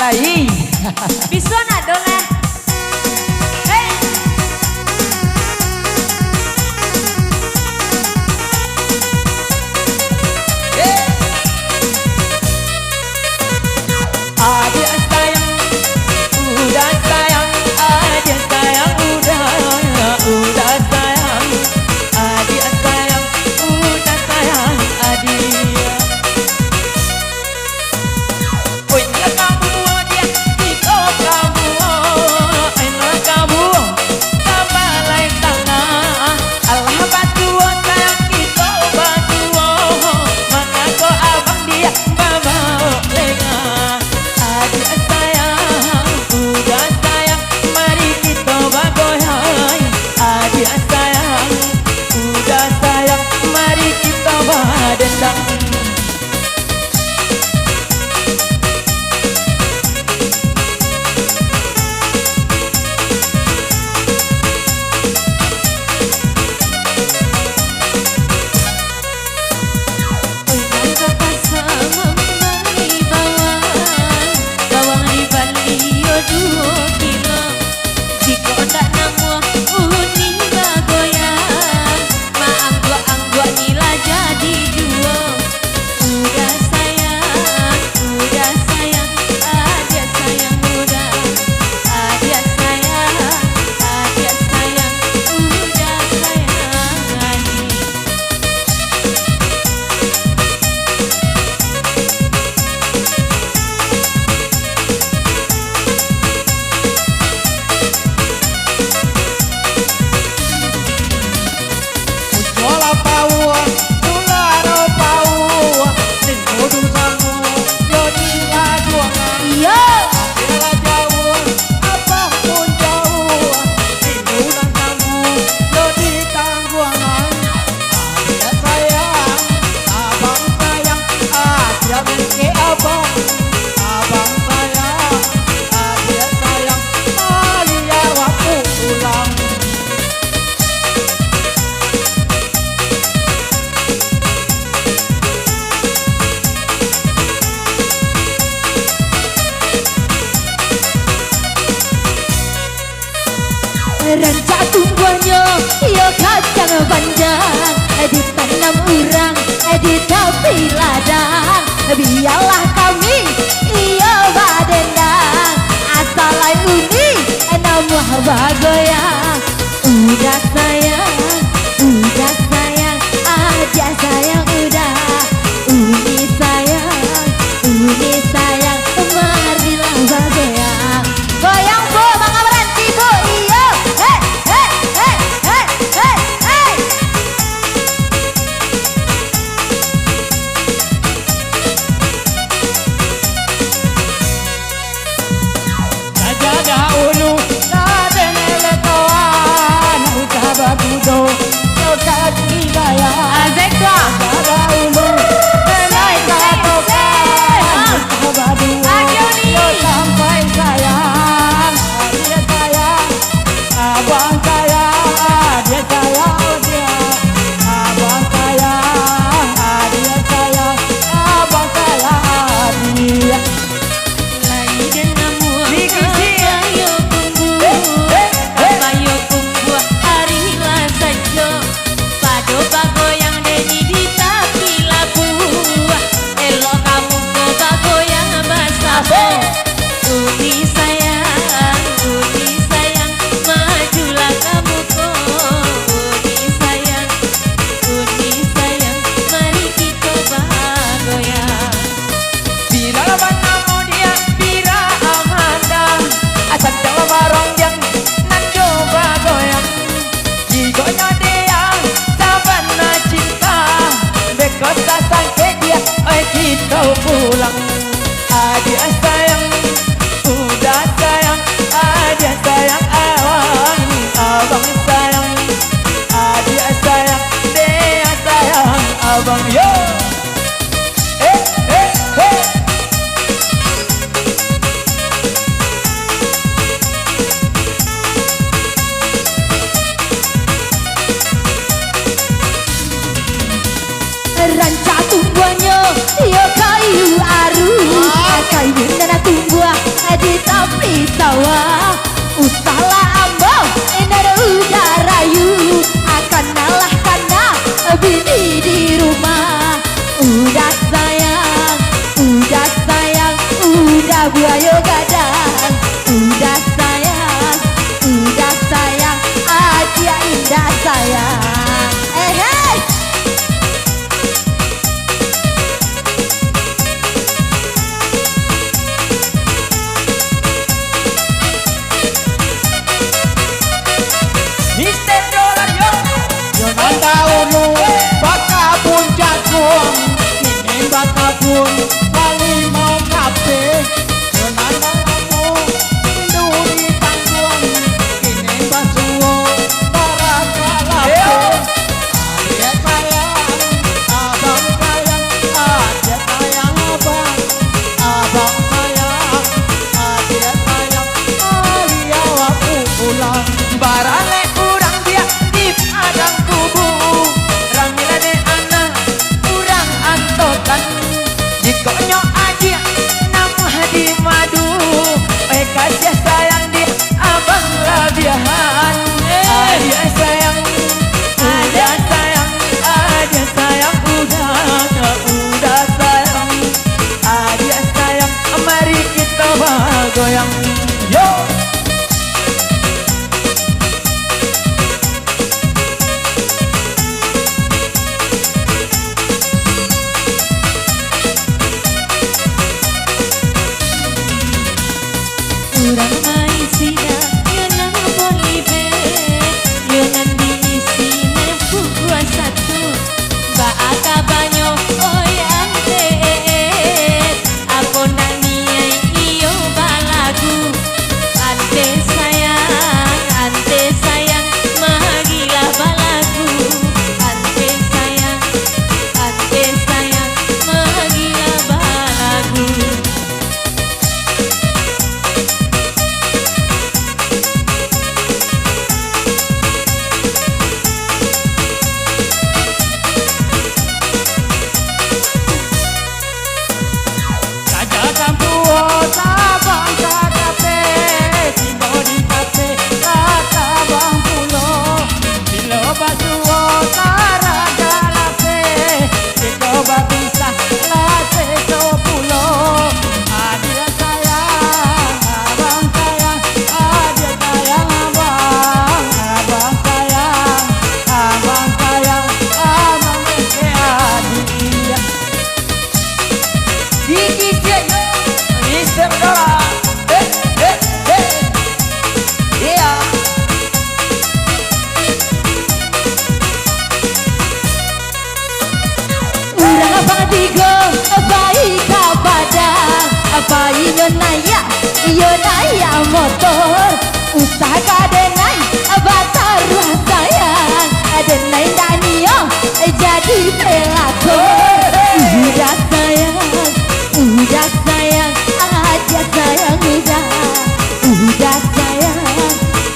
Alai. Bisa nak doleh. Hey. Adik sayang, udah sayang, adik sayang, udah sayang, adik sayang, udah sayang, adik. Punya kamu dia, itu kamu, enak kamu, tambah lain tanah. Allah batu sayang itu batu, mengaku abang dia bawa lengah. Adik sayang, udah sayang, mari kita bagoyang. Adik sayang, udah sayang, mari kita badendang. Rancak tungguannya, yo kacang panjang, ditanam urang, di tepi ladang. Biarlah kami, iyo badendang, asal lain uni, namuh bagoyang. Udah sayang, aja sayang udah. Uni sayang, marilah bagoyang. Goyang bu, mangga berhenti bu, iyo. Hey. Sajadah ulu, nade nele kawan, udah bagudo, yo kaki gaya. Azekwa. Sajadah ulu, nele katokan, udah badua, yo sampai sayang, dia sayang, abang sayang, dia sayang dia, abang sayang, dia sayang, abang sayang dia. Uni sayang, majulah kamu kok. Uni sayang, mari kita bagoyang. Bila lawan namu dia, bila Amanda, asal jawa barong yang nan coba goyang. Jigonya dia, sabana cinta, bekota sangke dia, oi kita pulang. Adik sayang, udah sayang, adik sayang awang, abang sayang, adik sayang, dia sayang abang yo. Rancak tungguannya, yo kayu aru, kayu nana tunggu. labu ayo gadang. Udah sayang, aja indah sayang. Hey. Mister Dollar yo Yolanda ulu baka pun jagung, ini baka pun kali mau kafe. Yolanda kamu duri tanggung, ini basuo para kalape. Adik sayang, abang sayang, adik sayang abang, abang sayang, adik sayang, Alia waktu pulang. barale urang dia di padang kubu ramila de anak urang antotan jikonyo aja nama di madu kasih sayang di abang labiahan adia sayang udah sayang udah sayang adia sayang mari kita goyang yo. Urang maisina Yonan bolibe Yonan diisine buku satu Baaka banyo oyante Ako naniay iyo balagu Ante sayang Mahagila balagu Ante sayang Mahagila balagu. Saja campuo sabang sakape, sino di kafe kata bang pulo. Bilo basuo karaga lape, sino babisa lase sopulo. Adia sayang, abang sayang, adia sayang abang, abang sayang, abang ese adia. Dikisya yo Mister Dollar iya Urang abang tigo bayi kapadang bayi yonaya motor usaha kadenai bataruh sayang adenai danio jadi pelakon. Udah sayang aja sayang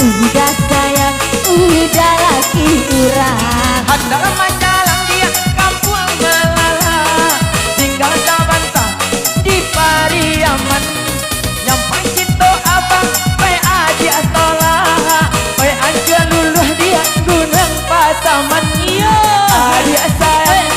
udah sayang udah laki urang. handal manjalang dia kampung melala tinggal sabanta di Pariaman nyampai situ abang pe aja tolak pe aja luluh dia gunung Pasaman iya adia sayang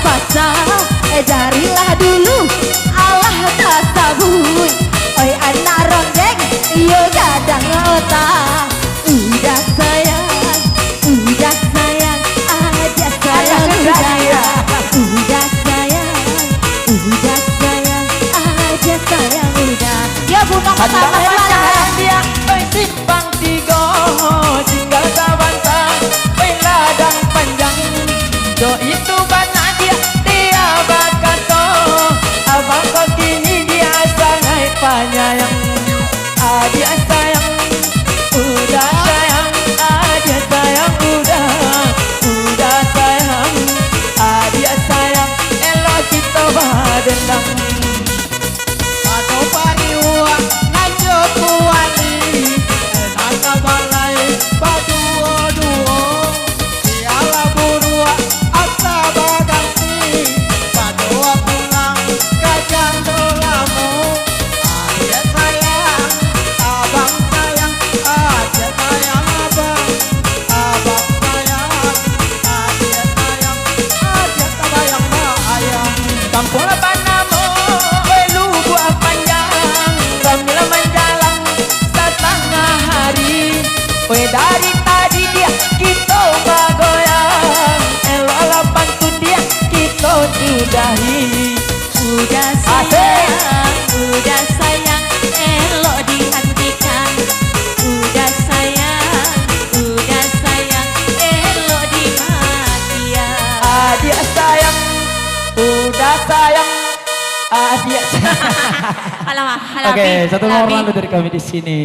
pasang darilah dulu Allah tak sabun. Oi anak ronggeng yo gadang otak. Udah sayang aja sayang udah. Udah sayang aja sayang udah. Ya bunga Handang pertama menjalan dia, oi simpang tiga, tinggal sabantang, oi ladang panjang. Do itu bana dia bakato, abang kau kini dia sangat penyayang. Dia sayang, udah sayang, dia sayang udah sayang, dia sayang, elok kita badendang. Ato pariwa nanjo kuali nasa balai paduo-duo siala burua asa baganti padoa pulang kajang dolamu. Aja sayang abang sayang aja sayang abang sayang aja sayang ayang. Kampung Panamo, oi lugu panjang, sambil menjalang setengah hari. Oi dari tadi dia kita bagoyang, elok pantun dia kita sudahi. udah sayang elok dihentikan. Udah sayang elok dimatian. Dia sayang, udah sayang, dia sayang. Alamak, Oke, satu nomor lalu dari kami di sini.